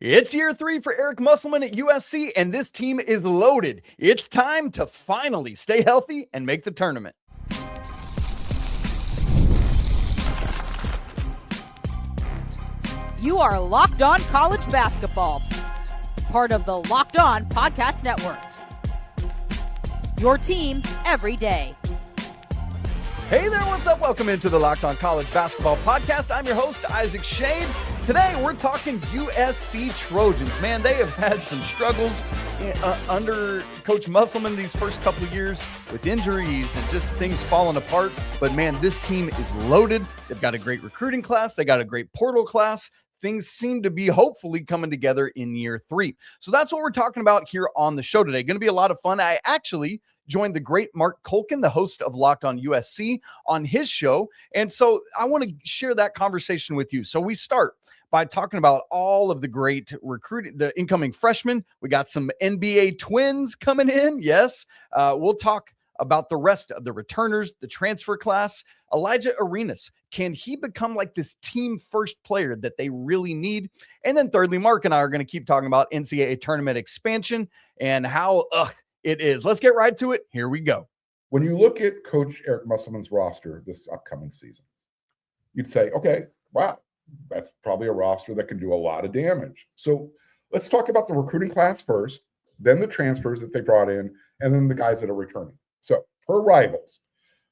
It's year 3 for Eric Musselman at USC, and this team is loaded. It's time to finally stay healthy and make the tournament. You are Locked On College Basketball, part of the Locked On Podcast Network. Your team every day. Hey there, what's up? Welcome into the Locked On College Basketball Podcast. I'm your host, Isaac Schade. Today, we're talking USC Trojans. Man, they have had some struggles under Coach Musselman these first couple of years with injuries and just things falling apart. But man, this team is loaded. They've got a great recruiting class. They got a great portal class. Things seem to be hopefully coming together in year 3. So that's what we're talking about here on the show today. Going to be a lot of fun. I actually joined the great Marc Kulkin, the host of Locked On USC, on his show. And so I want to share that conversation with you. So we start by talking about all of the great recruiting, the incoming freshmen. We got some NBA twins coming in. Yes. We'll talk about the rest of the returners, the transfer class. Alijah Arenas, can he become like this team first player that they really need? And then thirdly, Mark and I are going to keep talking about NCAA tournament expansion and how it is. Let's get right to it. Here we go. When you look at Coach Eric Musselman's roster this upcoming season, you'd say, okay, wow, that's probably a roster that can do a lot of damage. So let's talk about the recruiting class first, then the transfers that they brought in, and then the guys that are returning. So per Rivals,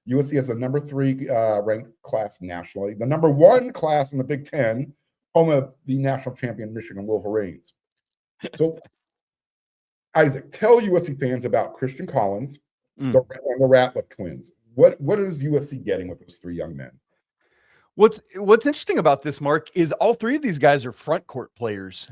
USC has the number 3 ranked class nationally, the number 1 class in the Big Ten, home of the national champion Michigan Wolverines. So, Isaac, tell USC fans about Christian Collins and the Ratliff twins. What is USC getting with those 3 young men? What's interesting about this, Mark, is all 3 of these guys are front court players,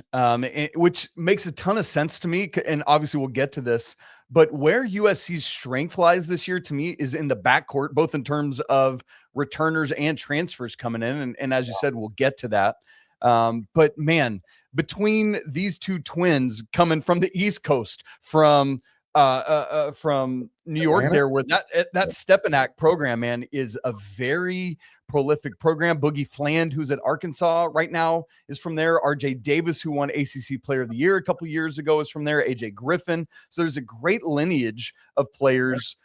which makes a ton of sense to me. And obviously we'll get to this, but where USC's strength lies this year to me is in the backcourt, both in terms of returners and transfers coming in. And as you said, we'll get to that. But man, between these 2 twins coming from the East Coast, from New York, Atlanta? there where that Stepanak program, man, is a very prolific program. Boogie Fland, who's at Arkansas right now, is from there. RJ Davis, who won ACC Player of the Year a couple years ago, is from there. AJ Griffin. So there's a great lineage of players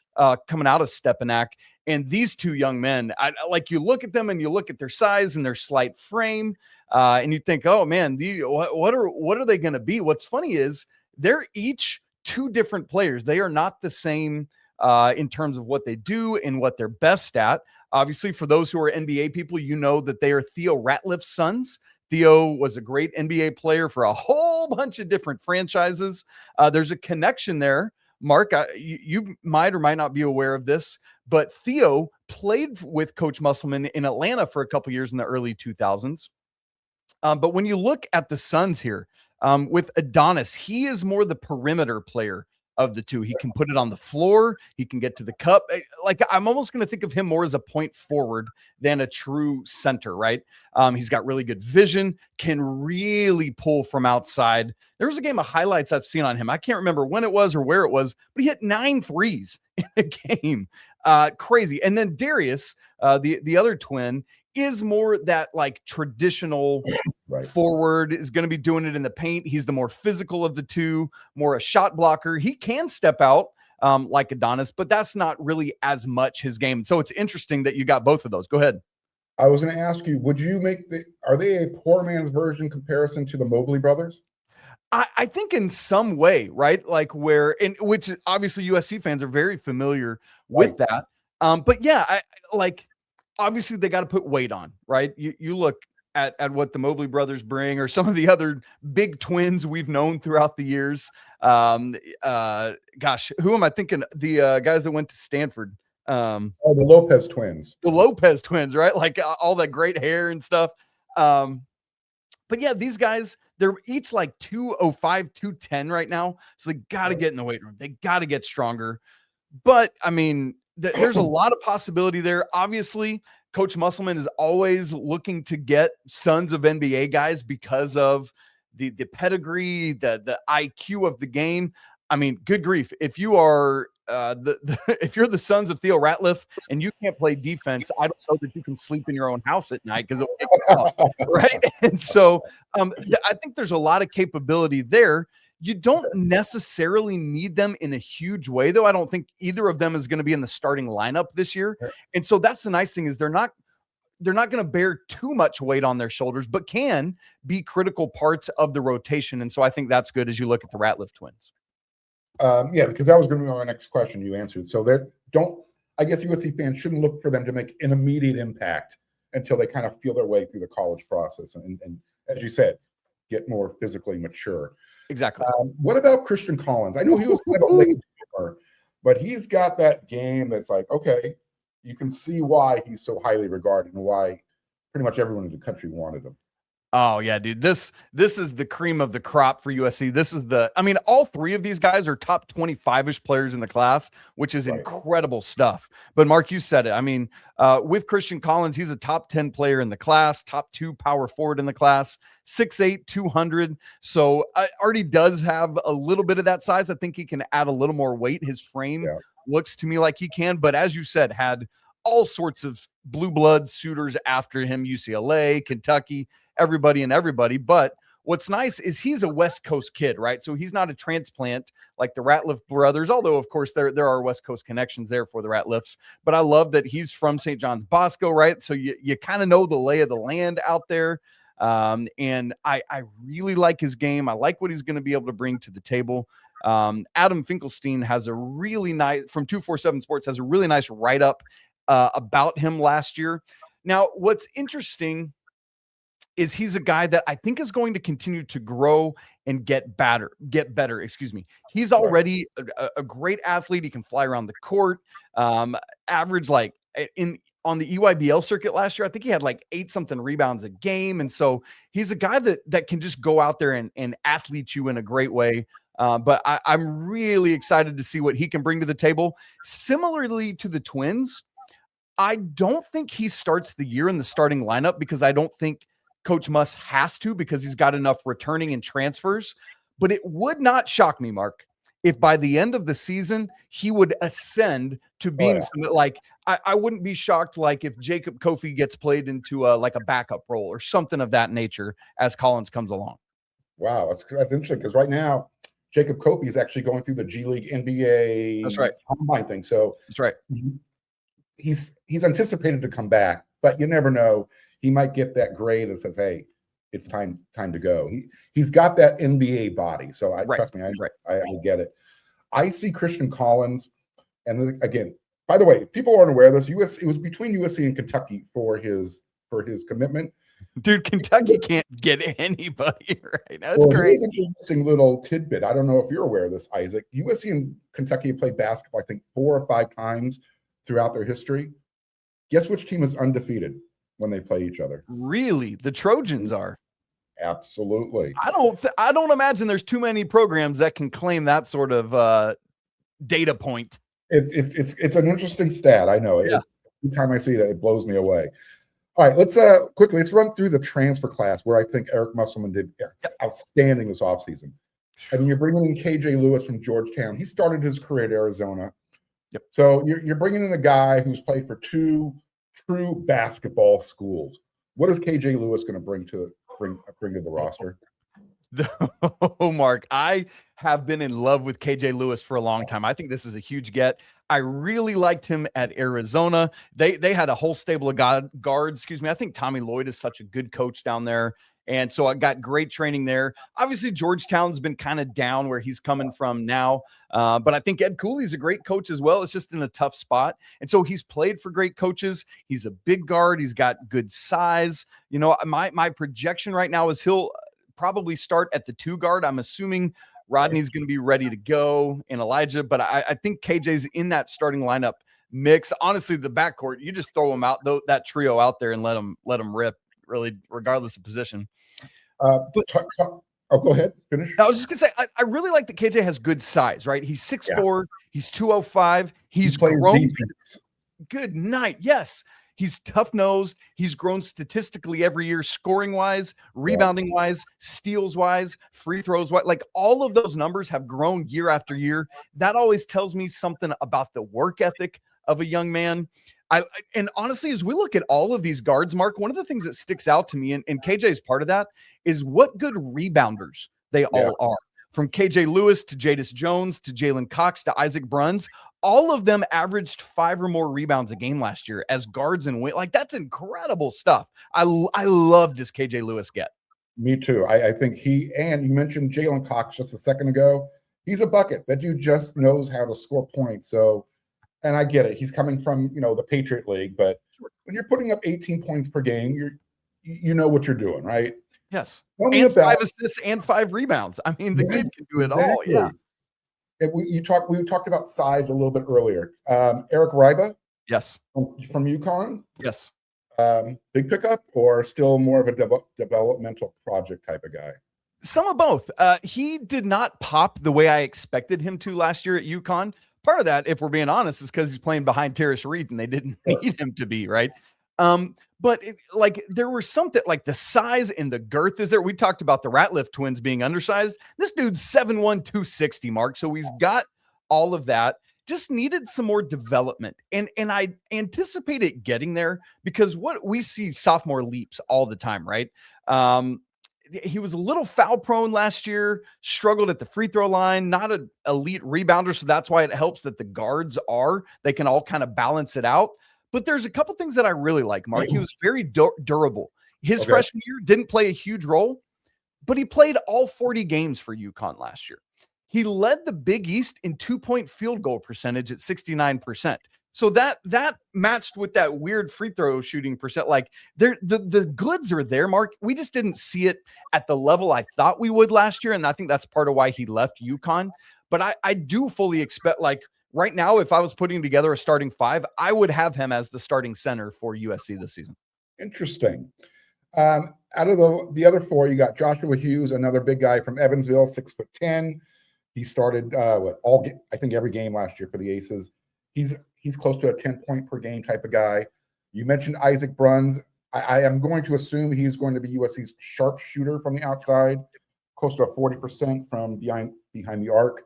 coming out of Stepanak. And these 2 young men, you look at them and you look at their size and their slight frame, and you think, oh man, what are they going to be? What's funny is they're each 2 different players. They are not the same in terms of what they do and what they're best at. Obviously, for those who are NBA people, you know that they are Theo Ratliff's sons. Theo was a great NBA player for a whole bunch of different franchises. There's a connection there. Mark, you might or might not be aware of this, but Theo played with Coach Musselman in Atlanta for a couple years in the early 2000s. But when you look at the Suns here, with Adonis, he is more the perimeter player of the 2. He can put it on the floor. He can get to the cup. I'm almost going to think of him more as a point forward than a true center, right? He's got really good vision, can really pull from outside. There was a game of highlights I've seen on him. I can't remember when it was or where it was, but he hit 9 threes in a game. Crazy. And then Darius, the other twin, is more that traditional forward, is going to be doing it in the paint. He's the more physical of the 2, more a shot blocker. He can step out like Adonis, but that's not really as much his game. So it's interesting that you got both of those. Go ahead. I was going to ask you, would you are they a poor man's version comparison to the Mobley brothers? I think in some way, right? Which obviously USC fans are very familiar with that. But yeah, obviously they got to put weight on, right? You look at what the Mobley brothers bring, or some of the other big twins we've known throughout the years. Gosh, who am I thinking? The guys that went to Stanford. The Lopez twins. The Lopez twins, right? All that great hair and stuff. But yeah, these guys, they're each 205, 210 right now. So they got to get in the weight room. They got to get stronger. But I mean, there's a lot of possibility there. Obviously, Coach Musselman is always looking to get sons of NBA guys because of the pedigree, the IQ of the game. I mean, good grief. If you are if you're the sons of Theo Ratliff and you can't play defense, I don't know that you can sleep in your own house at night because right. And so I think there's a lot of capability there. You don't necessarily need them in a huge way, though. I don't think either of them is going to be in the starting lineup this year. And so that's the nice thing is they're not going to bear too much weight on their shoulders, but can be critical parts of the rotation. And so I think that's good as you look at the Ratliff twins. Yeah, because that was going to be my next question you answered. So I guess USC fans shouldn't look for them to make an immediate impact until they kind of feel their way through the college process. And as you said, get more physically mature. Exactly. What about Christian Collins? I know he was kind of a late bloomer, but he's got that game that's like, okay, you can see why he's so highly regarded and why pretty much everyone in the country wanted him. Oh yeah, dude. This is the cream of the crop for USC. This is all three of these guys are top 25-ish players in the class, which is incredible stuff. But Mark, you said it. I mean, with Christian Collins, he's a top 10 player in the class, top 2 power forward in the class, 6'8", 200. So already does have a little bit of that size. I think he can add a little more weight. His frame looks to me like he can, but as you said, had all sorts of blue blood suitors after him, UCLA, Kentucky, everybody. But what's nice is he's a West Coast kid, right? So he's not a transplant like the Ratliff brothers, although of course there are West Coast connections there for the Ratliffs. But I love that he's from St. John's Bosco, right? So you kind of know the lay of the land out there. And I really like his game. I like what he's going to be able to bring to the table. Adam Finkelstein has a really nice, from 247 Sports, has a really nice write-up about him last year. Now, what's interesting is he's a guy that I think is going to continue to grow and get better. He's already a great athlete. He can fly around the court. Average like on the EYBL circuit last year, I think he had like 8-something rebounds a game. And so he's a guy that can just go out there and athlete you in a great way. But I'm really excited to see what he can bring to the table. Similarly to the Twins, I don't think he starts the year in the starting lineup because I don't think Coach Muss has to, because he's got enough returning and transfers. But it would not shock me, Mark, if by the end of the season he would ascend to being like, I wouldn't be shocked like if Jacob Kofi gets played into like a backup role or something of that nature as Collins comes along. Wow, that's interesting because right now Jacob Kofi is actually going through the G League NBA combine thing. So that's right. He's anticipated to come back, but you never know. He might get that grade that says, "Hey, it's time to go." He's got that NBA body, so trust me, I get it. I see Christian Collins, and again, by the way, people aren't aware of this. It was between USC and Kentucky for his commitment. Dude, Kentucky can't get anybody right now. It's crazy. Here's an interesting little tidbit. I don't know if you're aware of this, Isaac. USC and Kentucky have played basketball, I think, 4 or 5 times throughout their history. Guess which team is undefeated when they play each other? Really? The Trojans are. Absolutely. I don't imagine there's too many programs that can claim that sort of data point. It's an interesting stat. I know. Yeah. Every time I see that, it blows me away. All right, let's run through the transfer class where I think Eric Musselman did outstanding this offseason. I mean, you're bringing in KJ Lewis from Georgetown. He started his career at Arizona. Yep. So you're bringing in a guy who's played for 2 true basketball schools. What is KJ Lewis going to bring to the roster? Oh, Mark, I have been in love with KJ Lewis for a long time. I think this is a huge get. I really liked him at Arizona. They had a whole stable of guards. I think Tommy Lloyd is such a good coach down there. And so I got great training there. Obviously, Georgetown's been kind of down where he's coming from now. But I think Ed Cooley's a great coach as well. It's just in a tough spot. And so he's played for great coaches. He's a big guard. He's got good size. You know, my projection right now is he'll probably start at the 2 guard. I'm assuming Rodney's going to be ready to go in Alijah, but I think KJ's in that starting lineup mix. Honestly, the backcourt, you just throw them out, that trio out there and let them rip, really, regardless of position. Go ahead, finish. I was just going to say, I really like that KJ has good size, right? He's 6'4", he's 205, he's grown. Defense. Good night. Yes. He's tough-nosed. He's grown statistically every year, scoring-wise, rebounding-wise, steals-wise, free throws-wise. Like, all of those numbers have grown year after year. That always tells me something about the work ethic of a young man. And honestly, as we look at all of these guards, Mark, one of the things that sticks out to me, and KJ is part of that, is what good rebounders they all are. From KJ Lewis to Jadis Jones to Jalen Cox to Isaac Bruns, all of them averaged 5 or more rebounds a game last year as guards and win. Like, that's incredible stuff. I love this KJ Lewis get. Me too. I think and you mentioned Jalen Cox just a second ago. He's a bucket. That dude just knows how to score points. So, and I get it. He's coming from, the Patriot League, but when you're putting up 18 points per game, you know what you're doing, right? Yes. And 5 assists and 5 rebounds. I mean, the kid can do it all. Yeah. We talked about size a little bit earlier. Eric Riba. Yes. From UConn. Yes. Big pickup, or still more of a developmental project type of guy? Some of both. He did not pop the way I expected him to last year at UConn. Part of that, if we're being honest, is because he's playing behind Terrence Reed and they didn't need him to be, right? But there were something like the size and the girth is there. We talked about the Ratliff twins being undersized. This dude's 7'1", 260, Mark. So he's got all of that. Just needed some more development. And I anticipate it getting there because what we see sophomore leaps all the time, right? He was a little foul prone last year, struggled at the free throw line, not an elite rebounder. So that's why it helps that the guards they can all kind of balance it out. But there's a couple things that I really like, Mark. He was very durable. His freshman year didn't play a huge role, but he played all 40 games for UConn last year. He led the Big East in 2-point field goal percentage at 69%. So that matched with that weird free throw shooting percent. Like, the goods are there, Mark. We just didn't see it at the level I thought we would last year, and I think that's part of why he left UConn. But I do fully expect, like, right now, if I was putting together a starting 5, I would have him as the starting center for USC this season. Interesting. Out of the other 4, you got Joshua Hughes, another big guy from Evansville, 6'10". He started I think every game last year for the Aces. He's close to a 10-point per game type of guy. You mentioned Isaac Bruns. I am going to assume he's going to be USC's sharpshooter from the outside, close to a 40% from behind the arc.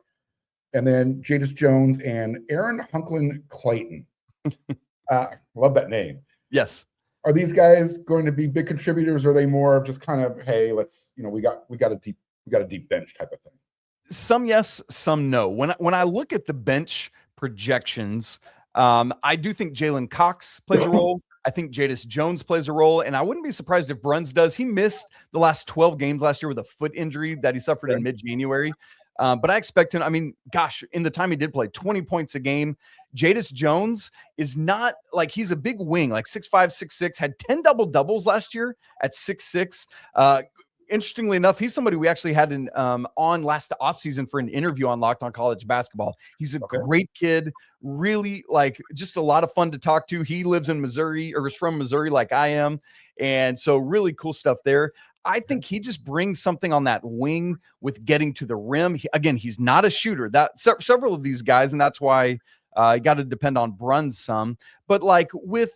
And then Jadis Jones and Aaron Hunklin Clayton. Love that name. Yes. Are these guys going to be big contributors, or are they more of just kind of, hey, let's, we got a deep bench type of thing? Some yes, some no. When I look at the bench projections, I do think Jalen Cox plays a role. I think Jadis Jones plays a role, and I wouldn't be surprised if Bruns does. He missed the last 12 games last year with a foot injury that he suffered in mid-January. But I expect him, in the time he did play 20 points a game. Jadis Jones is not like, he's a big wing, like 6'5", 6'6", had 10 double-doubles last year at 6'6". Interestingly enough, he's somebody we actually had on last offseason for an interview on Locked On College Basketball. He's a great kid, really, like, just a lot of fun to talk to. He lives in Missouri, or is from Missouri like I am. And so really cool stuff there. I think he just brings something on that wing with getting to the rim. He's not a shooter. That several of these guys, and that's why you got to depend on Bruns some. But like with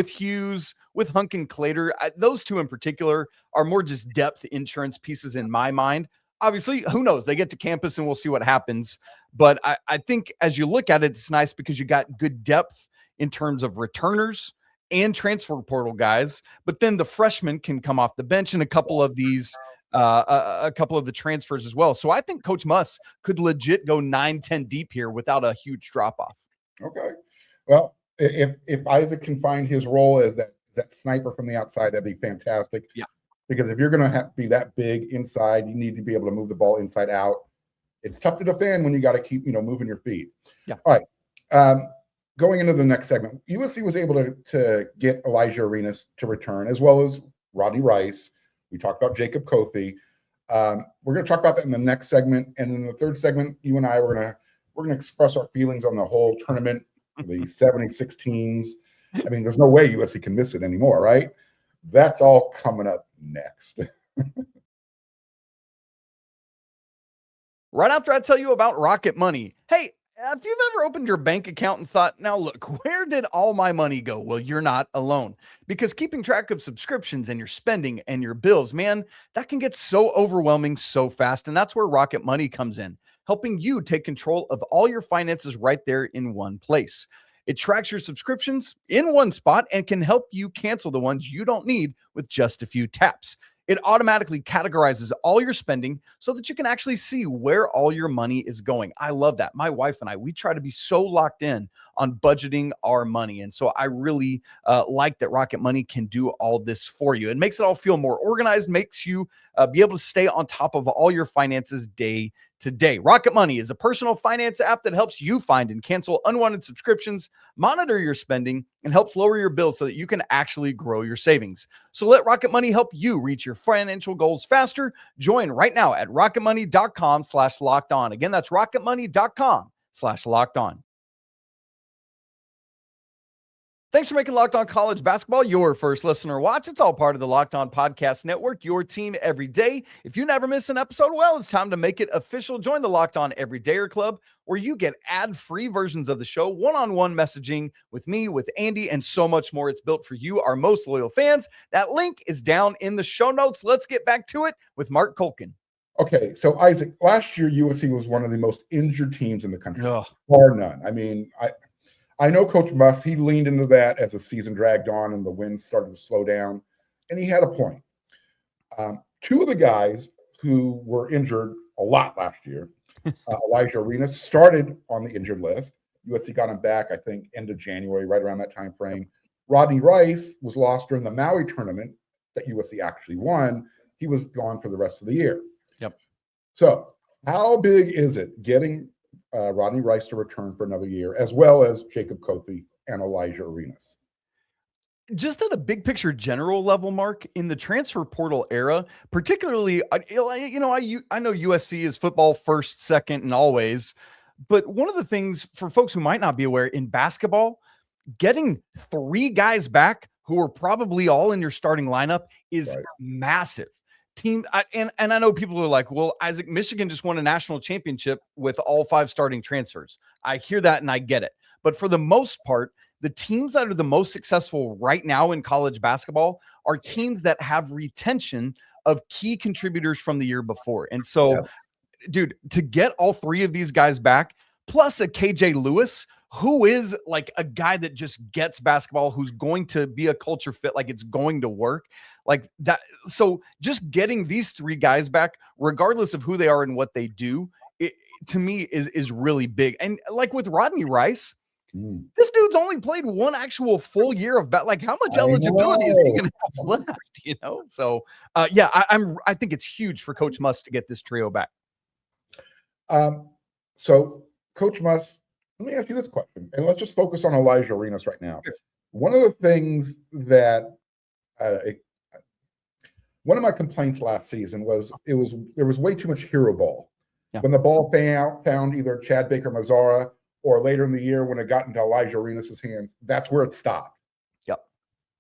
Hughes, with Hunk and Clater, those two in particular are more just depth insurance pieces in my mind. Obviously, who knows? They get to campus and we'll see what happens. But I think as you look at it, it's nice because you got good depth in terms of returners and transfer portal guys. But then the freshmen can come off the bench and a couple of these, a couple of the transfers as well. So I think Coach Muss could legit go 9-10 deep here without a huge drop off. Okay. Well, if Isaac can find his role as that sniper from the outside, that'd be fantastic. Yeah. Because if you're going to be that big inside, you need to be able to move the ball inside out. It's tough to defend when you got to keep, moving your feet. Yeah. All right. Going into the next segment, USC was able to get Alijah Arenas to return, as well as Rodney Rice. We talked about Jacob Kofi. We're going to talk about that in the next segment. And in the third segment, you and I, we're going to express our feelings on the whole tournament, the 76 teams. There's no way USC can miss it anymore, right? That's all coming up next. Right after I tell you about Rocket Money. Hey, If you've ever opened your bank account and thought, now look, where did all my money go? Well, you're not alone, because keeping track of subscriptions and your spending and your bills, man, that can get so overwhelming so fast. And that's where Rocket Money comes in, helping you take control of all your finances right there in one place. It tracks your subscriptions in one spot and can help you cancel the ones you don't need with just a few taps. It automatically categorizes all your spending so that you can actually see where all your money is going. I love that. My wife and I, we try to be so locked in on budgeting our money. And so I really like that Rocket Money can do all this for you. It makes it all feel more organized, makes you be able to stay on top of all your finances day to day. Rocket Money is a personal finance app that helps you find and cancel unwanted subscriptions, monitor your spending, and helps lower your bills so that you can actually grow your savings. So let Rocket Money help you reach your financial goals faster. Join right now at rocketmoney.com/locked-on. Again, that's rocketmoney.com/locked-on. Thanks for making Locked On College Basketball your first listen or watch. It's all part of the Locked On Podcast Network, your team every day. If you never miss an episode, well, it's time to make it official. Join the Locked On Everydayer Club, where you get ad-free versions of the show, one-on-one messaging with me, with Andy, and so much more. It's built for you, our most loyal fans. That link is down in the show notes. Let's get back to it with Marc Kulkin. Okay, so Isaac, last year USC was one of the most injured teams in the country, Ugh. bar none. I mean, I know Coach Muss, he leaned into that as the season dragged on and the wins started to slow down, and he had a point. Two of the guys who were injured a lot last year, Alijah Arenas started on the injured list. USC got him back, I think, end of January, right around that time frame. Rodney Rice was lost during the Maui tournament that USC actually won. He was gone for the rest of the year. Yep. So how big is it getting Rodney Rice to return for another year, as well as Jacob Kofi and Alijah Arenas? Just at a big picture general level, Mark, in the transfer portal era, particularly, I know USC is football first, second, and always, but one of the things for folks who might not be aware, in basketball, getting three guys back who are probably all in your starting lineup is massive. Team, and I know people are like, well, Isaac, Michigan just won a national championship with all 5 starting transfers. I hear that and I get it. But for the most part, the teams that are the most successful right now in college basketball are teams that have retention of key contributors from the year before. And so, dude, to get all 3 of these guys back, plus a KJ Lewis, who is like a guy that just gets basketball, who's going to be a culture fit, like it's going to work like that. So just getting these 3 guys back, regardless of who they are and what they do, it, to me is really big. And like with Rodney Rice, this dude's only played 1 actual full year of like how much eligibility is he going to have left, you know? So I think it's huge for Coach Muss to get this trio back. So Coach Muss, let me ask you this question, and let's just focus on Alijah Arenas right now. Sure. One of the things that one of my complaints last season was there was way too much hero ball. Yeah. When the ball found either Chad Baker-Mazara or later in the year when it got into Alijah Arenas' hands, that's where it stopped. Yep.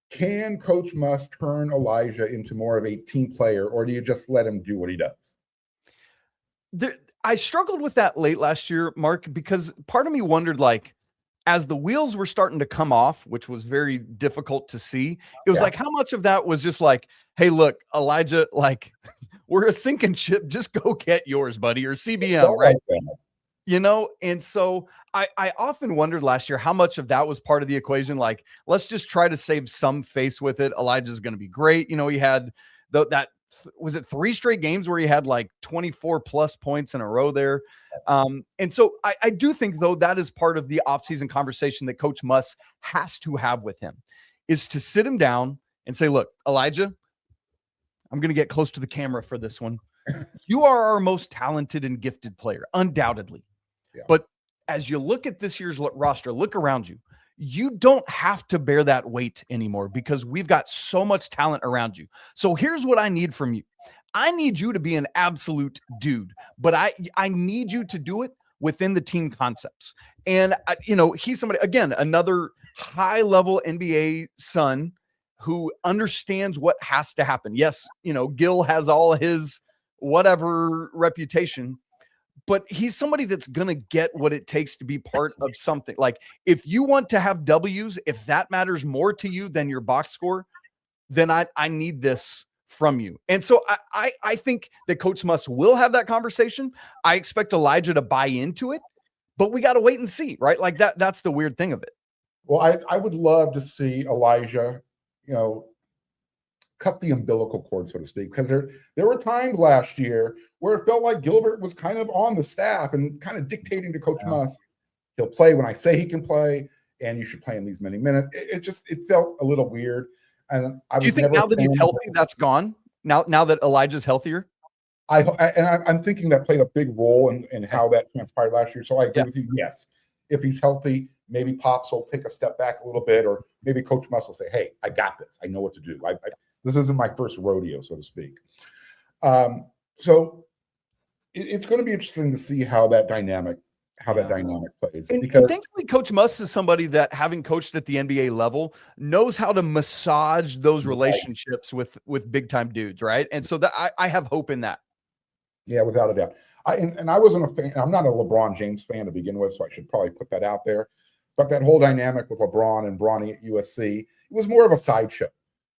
Can Coach Muss turn Alijah into more of a team player, or do you just let him do what he does? I struggled with that late last year, Mark, because part of me wondered, like, as the wheels were starting to come off, which was very difficult to see, it was like, how much of that was just like, hey, look, Alijah, like, we're a sinking ship. Just go get yours, buddy, or CBM, right? You know? And so I often wondered last year how much of that was part of the equation. Like, let's just try to save some face with it. Alijah's going to be great. You know, he had was it 3 straight games where he had like 24 plus points in a row there. And so I do think, though, that is part of the offseason conversation that Coach Muss has to have with him, is to sit him down and say, look, Alijah, I'm going to get close to the camera for this one. You are our most talented and gifted player, undoubtedly. Yeah. But as you look at this year's roster, look around you. You don't have to bear that weight anymore because we've got so much talent around you. So here's what I need from you. I need you to be an absolute dude, but I need you to do it within the team concepts. And, he's somebody, again, another high-level NBA son who understands what has to happen. Yes, Gil has all his whatever reputation, but he's somebody that's going to get what it takes to be part of something. Like, if you want to have W's, if that matters more to you than your box score, then I need this from you. And so I think that Coach Muss will have that conversation. I expect Alijah to buy into it, but we got to wait and see, right? Like that's the weird thing of it. Well, I would love to see Alijah, cut the umbilical cord, so to speak, because there were times last year where it felt like Gilbert was kind of on the staff and kind of dictating to Coach Muss. He'll play when I say he can play, and you should play in these many minutes. It felt a little weird. And do you think now that he's healthy, that's gone? Now that Elijah's healthier? I'm thinking that played a big role in how that transpired last year. So I agree with you. Yes, if he's healthy, maybe Pops will take a step back a little bit, or maybe Coach Muss will say, "Hey, I got this. I know what to do. This isn't my first rodeo, so to speak." So it's going to be interesting to see how that dynamic plays. Because thankfully, Coach Muss is somebody that, having coached at the NBA level, knows how to massage those relationships with big time dudes, right? And so that I have hope in that. Yeah, without a doubt. I wasn't a fan. I'm not a LeBron James fan to begin with, so I should probably put that out there. But that whole dynamic with LeBron and Bronny at USC, it was more of a sideshow.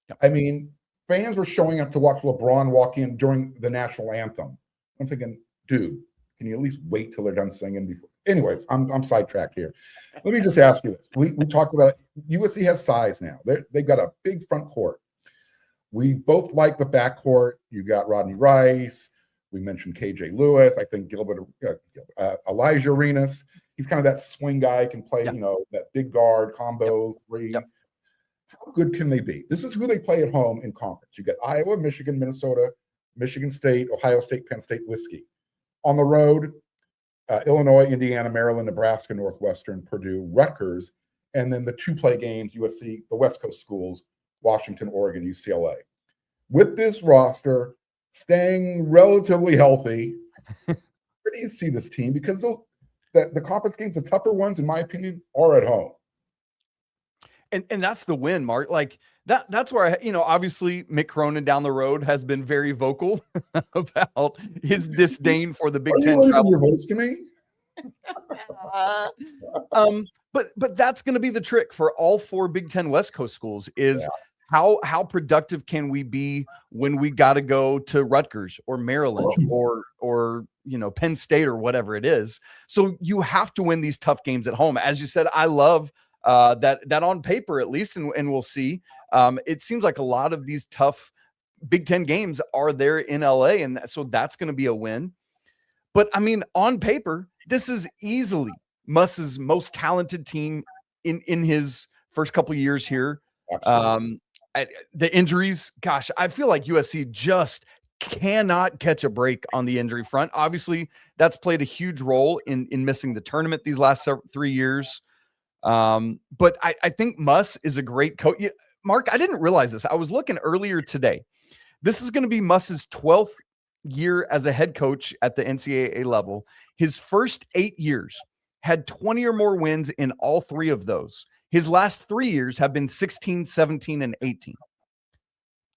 Yep. I mean, fans were showing up to watch LeBron walk in during the national anthem. I'm thinking, dude, can you at least wait till they're done singing before? Anyways, I'm sidetracked here. Let me just ask you this. We talked about it. USC has size now. They've got a big front court. We both like the backcourt. You got Rodney Rice. We mentioned KJ Lewis. I think Alijah Arenas. He's kind of that swing guy, can play, that big guard combo three. Yep. How good can they be? This is who they play at home in conference. You got Iowa, Michigan, Minnesota, Michigan State, Ohio State, Penn State, Whiskey. On the road, Illinois, Indiana, Maryland, Nebraska, Northwestern, Purdue, Rutgers, and then the 2-play games, USC, the West Coast schools, Washington, Oregon, UCLA. With this roster staying relatively healthy, where do you see this team? Because the conference games, the tougher ones, in my opinion, are at home. And that's the win, Mark. Like that's where obviously Mick Cronin down the road has been very vocal about his disdain for the Big Ten. Are you raising your voice to me? But that's going to be the trick for all 4 Big Ten West Coast schools is how productive can we be when we got to go to Rutgers or Maryland or Penn State or whatever it is. So you have to win these tough games at home. As you said, I love that on paper, at least, and we'll see. It seems like a lot of these tough Big Ten games are there in LA, and so that's going to be a win. But I mean, on paper, this is easily Muss's most talented team in his first couple of years here. The injuries, gosh, I feel like USC just cannot catch a break on the injury front. Obviously, that's played a huge role in missing the tournament these last 3 years. But I think Muss is a great coach. Mark, I didn't realize this. I was looking earlier today. This is going to be Muss's 12th year as a head coach at the NCAA level. His first 8 years had 20 or more wins in all 3 of those. His last 3 years have been 16, 17, and 18.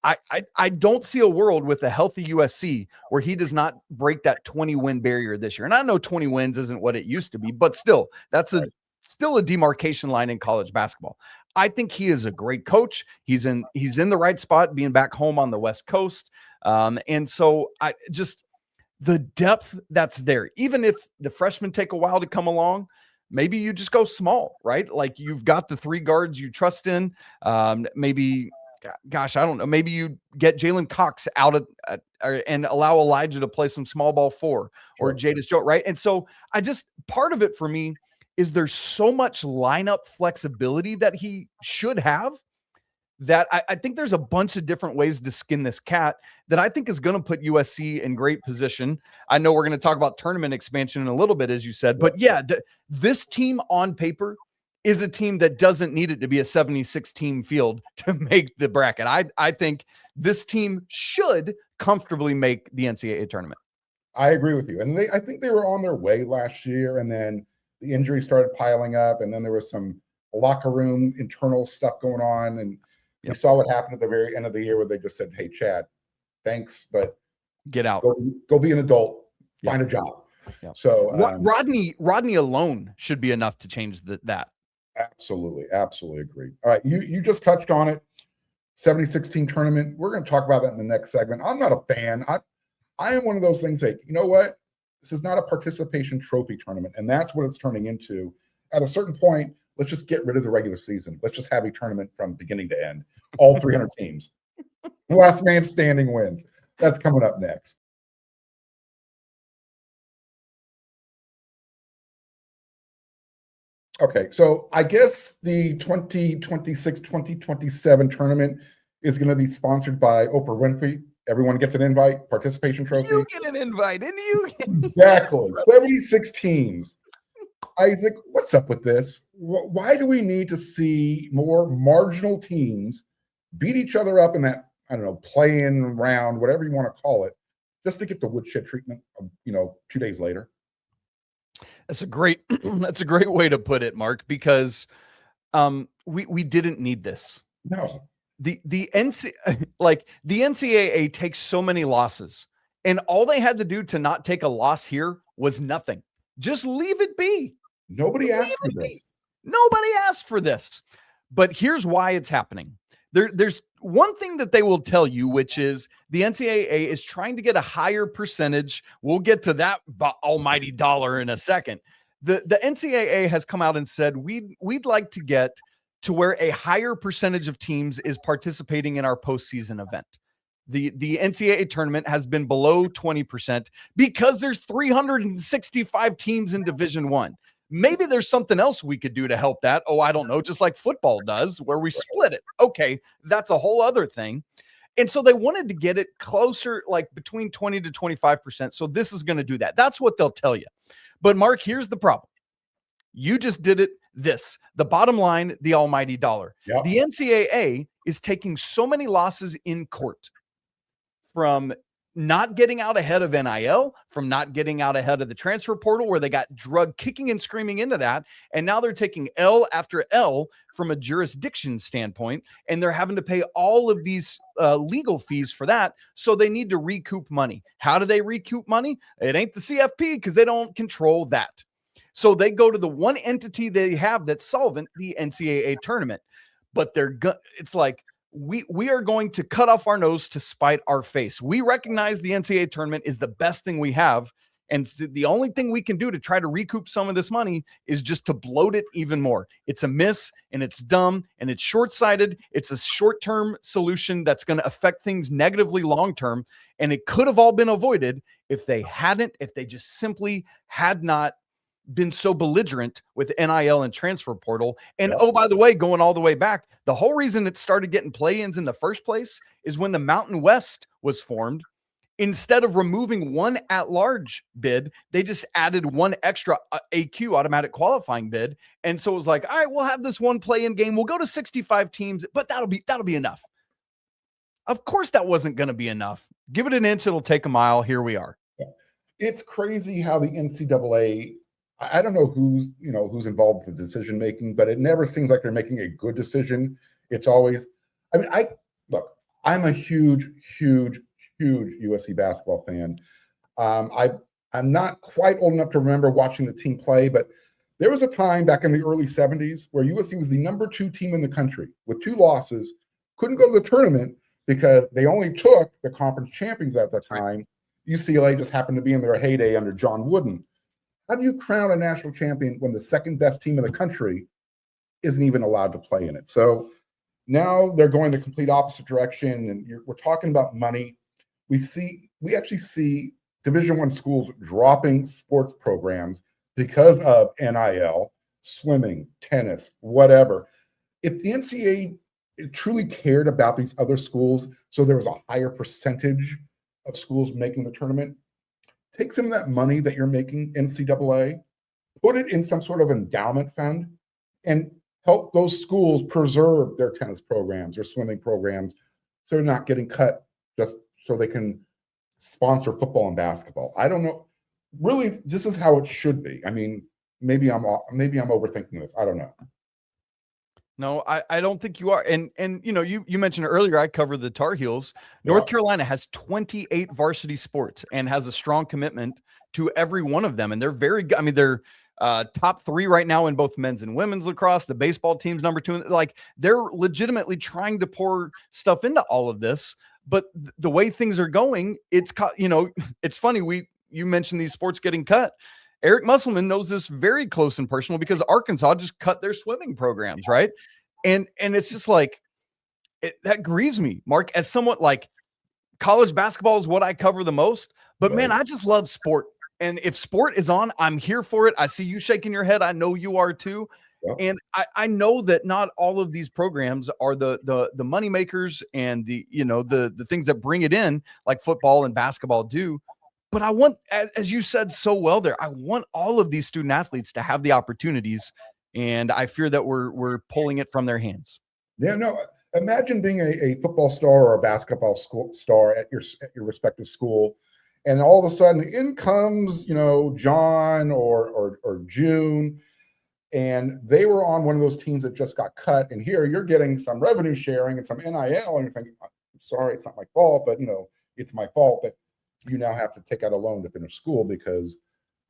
I don't see a world with a healthy USC where he does not break that 20-win barrier this year. And I know 20 wins isn't what it used to be, but still, that's still a demarcation line in college basketball. I think he is a great coach. He's in the right spot, being back home on the West Coast. And so the depth that's there, even if the freshmen take a while to come along, maybe you just go small, right? Like you've got the 3 guards you trust in. Maybe, gosh, I don't know. Maybe you get Jalen Cox out and allow Elijah to play some small ball 4 or Jadis Joe, right? And so part of it for me is there's so much lineup flexibility that he should have that I think there's a bunch of different ways to skin this cat that I think is going to put USC in great position. I know we're going to talk about tournament expansion in a little bit, as you said, but this team on paper is a team that doesn't need it to be a 76 team field to make the bracket. I think this team should comfortably make the NCAA tournament. I agree with you. And I think they were on their way last year, and then the injuries started piling up, and then there was some locker room internal stuff going on, and we saw what happened at the very end of the year where they just said, "Hey, Chad, thanks, but get out. Go be an adult. Find a job." Yeah. So Rodney alone should be enough to change that. Absolutely agree. All right, you just touched on it. 76 team tournament. We're going to talk about that in the next segment. I'm not a fan. I am one of those things like, you know what? This is not a participation trophy tournament, and that's what it's turning into. At a certain point, let's just get rid of the regular season. Let's just have a tournament from beginning to end. All 300 teams. The last man standing wins. That's coming up next. Okay, so I guess the 2026-2027 tournament is going to be sponsored by Oprah Winfrey. Everyone gets an invite, participation trophy. You get an invite, and you get exactly 76 teams. Isaac, what's up with this? Why do we need to see more marginal teams beat each other up in that, I don't know, play-in round, whatever you want to call it, just to get the woodshed treatment, 2 days later? That's a great way to put it, Mark, because we didn't need this. No. The NCAA takes so many losses, and all they had to do to not take a loss here was nothing. Just leave it be. Nobody asked for this. Nobody asked for this. But here's why it's happening. There's one thing that they will tell you, which is the NCAA is trying to get a higher percentage. We'll get to that almighty dollar in a second. The NCAA has come out and said we'd like to get to where a higher percentage of teams is participating in our postseason event. The NCAA tournament has been below 20% because there's 365 teams in Division I. Maybe there's something else we could do to help that. Oh, I don't know, just like football does, where we split it. Okay, that's a whole other thing. And so they wanted to get it closer, like between 20 to 25%. So this is going to do that. That's what they'll tell you. But Mark, here's the problem. You just did it. The bottom line, the almighty dollar. Yep. The NCAA is taking so many losses in court from not getting out ahead of NIL, from not getting out ahead of the transfer portal, where they got drug kicking and screaming into that. And now they're taking L after L from a jurisdiction standpoint, and they're having to pay all of these legal fees for that. So they need to recoup money. How do they recoup money? It ain't the CFP, because they don't control that. So they go to the one entity they have that's solvent, the NCAA tournament. But it's like, we are going to cut off our nose to spite our face. We recognize the NCAA tournament is the best thing we have. And the only thing we can do to try to recoup some of this money is just to bloat it even more. It's a miss, and it's dumb, and it's short-sighted. It's a short-term solution that's going to affect things negatively long-term. And it could have all been avoided if they just simply had not been so belligerent with NIL and transfer portal. And oh, by the way, going all the way back, the whole reason it started getting play-ins in the first place is when the Mountain West was formed. Instead of removing one at-large bid, they just added one extra AQ, automatic qualifying bid. And so it was like, all right, we'll have this one play-in game. We'll go to 65 teams, but that'll be enough. Of course that wasn't going to be enough. Give it an inch, it'll take a mile. Here we are. It's crazy how the NCAA, I don't know who's involved with the decision making, but it never seems like they're making a good decision. It's always, I'm a huge USC basketball fan. I'm not quite old enough to remember watching the team play, but there was a time back in the early 70s where USC was the number 2 team in the country with 2 losses, couldn't go to the tournament because they only took the conference champions at the time. UCLA just happened to be in their heyday under John Wooden. How do you crown a national champion when the second best team in the country isn't even allowed to play in it? So now they're going the complete opposite direction, and we're talking about money. We actually see Division I schools dropping sports programs because of NIL, swimming, tennis, whatever. If the NCAA truly cared about these other schools, so there was a higher percentage of schools making the tournament, take some of that money that you're making, NCAA, put it in some sort of endowment fund, and help those schools preserve their tennis programs, their swimming programs, so they're not getting cut just so they can sponsor football and basketball. I don't know. Really, this is how it should be. I mean, maybe I'm overthinking this. I don't know. No, I don't think you are. And you know, you mentioned earlier, I cover the Tar Heels. North Carolina has 28 varsity sports and has a strong commitment to every one of them. And they're very good. I mean, they're top 3 right now in both men's and women's lacrosse. The baseball team's number 2. Like, they're legitimately trying to pour stuff into all of this. But the way things are going, it's funny. You mentioned these sports getting cut. Eric Musselman knows this very close and personal because Arkansas just cut their swimming programs, right? And it's just like, that grieves me, Mark, as someone like college basketball is what I cover the most. But man, I just love sport. And if sport is on, I'm here for it. I see you shaking your head. I know you are too. Yep. And I know that not all of these programs are the money makers and the things that bring it in, like football and basketball do. But I want, as you said so well there, I want all of these student athletes to have the opportunities, and I fear that we're pulling it from their hands. Yeah, no. Imagine being a football star or a basketball star at your respective school, and all of a sudden in comes John or June, and they were on one of those teams that just got cut, and here you're getting some revenue sharing and some NIL, and you're thinking, I'm sorry, it's not my fault, but it's my fault that you now have to take out a loan to finish school because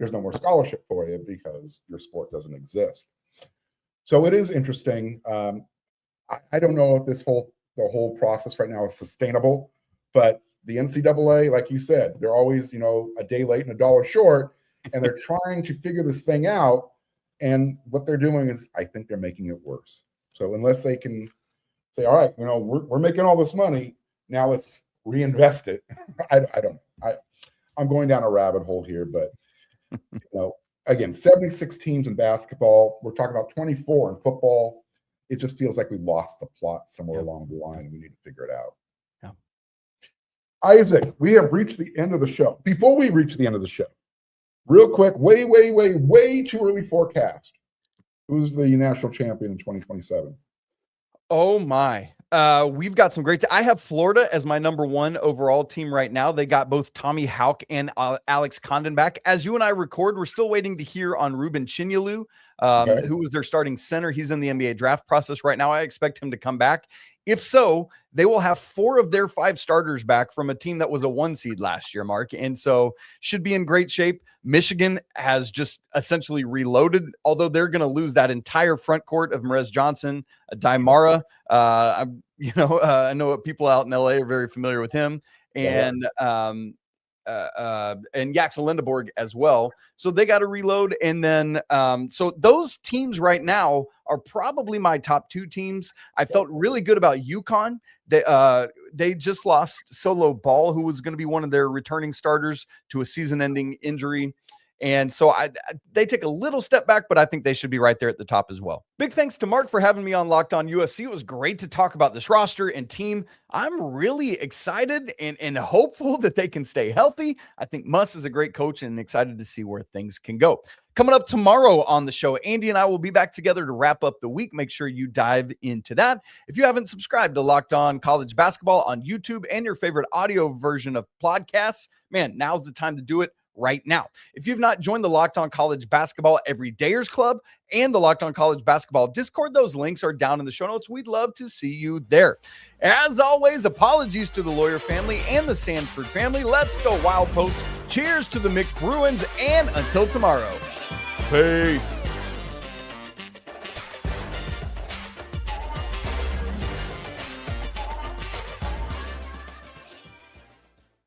there's no more scholarship for you because your sport doesn't exist. So it is interesting. I don't know if the whole process right now is sustainable, but the NCAA, like you said, they're always, a day late and a dollar short, and they're trying to figure this thing out. And what they're doing is, I think they're making it worse. So unless they can say, all right, we're making all this money, now let's reinvest it. I don't know. I'm going down a rabbit hole here, but again, 76 teams in basketball. We're talking about 24 in football. It just feels like we lost the plot somewhere along the line, and we need to figure it out. Yeah. Isaac, we have reached the end of the show. Before we reach the end of the show, real quick, way too early forecast. Who's the national champion in 2027? Oh my. We've got some great. I have Florida as my number 1 overall team right now. They got both Tommy Houck and Alex Condon back. As you and I record, we're still waiting to hear on Ruben Chinyelu, who was their starting center. He's in the NBA draft process right now. I expect him to come back. If so, they will have 4 of their 5 starters back from a team that was a 1 seed last year, Mark. And so should be in great shape. Michigan has just essentially reloaded, although they're going to lose that entire front court of Merez Johnson, Daimara. I know people out in LA are very familiar with him, and Yaxel Lindeborg as well. So they got to reload. And then, so those teams right now are probably my top 2 teams. I felt really good about UConn. They just lost Solo Ball, who was going to be one of their returning starters, to a season-ending injury. And so they take a little step back, but I think they should be right there at the top as well. Big thanks to Mark for having me on Locked On USC. It was great to talk about this roster and team. I'm really excited and hopeful that they can stay healthy. I think Muss is a great coach and excited to see where things can go. Coming up tomorrow on the show, Andy and I will be back together to wrap up the week. Make sure you dive into that. If you haven't subscribed to Locked On College Basketball on YouTube and your favorite audio version of podcasts, man, now's the time to do it. Right now. If you've not joined the Locked On College Basketball Everydayers Club and the Locked On College Basketball Discord, those links are down in the show notes. We'd love to see you there. As always, apologies to the Lawyer family and the Sanford family. Let's go Wild Pokes. Cheers to the McBruins, and until tomorrow, peace.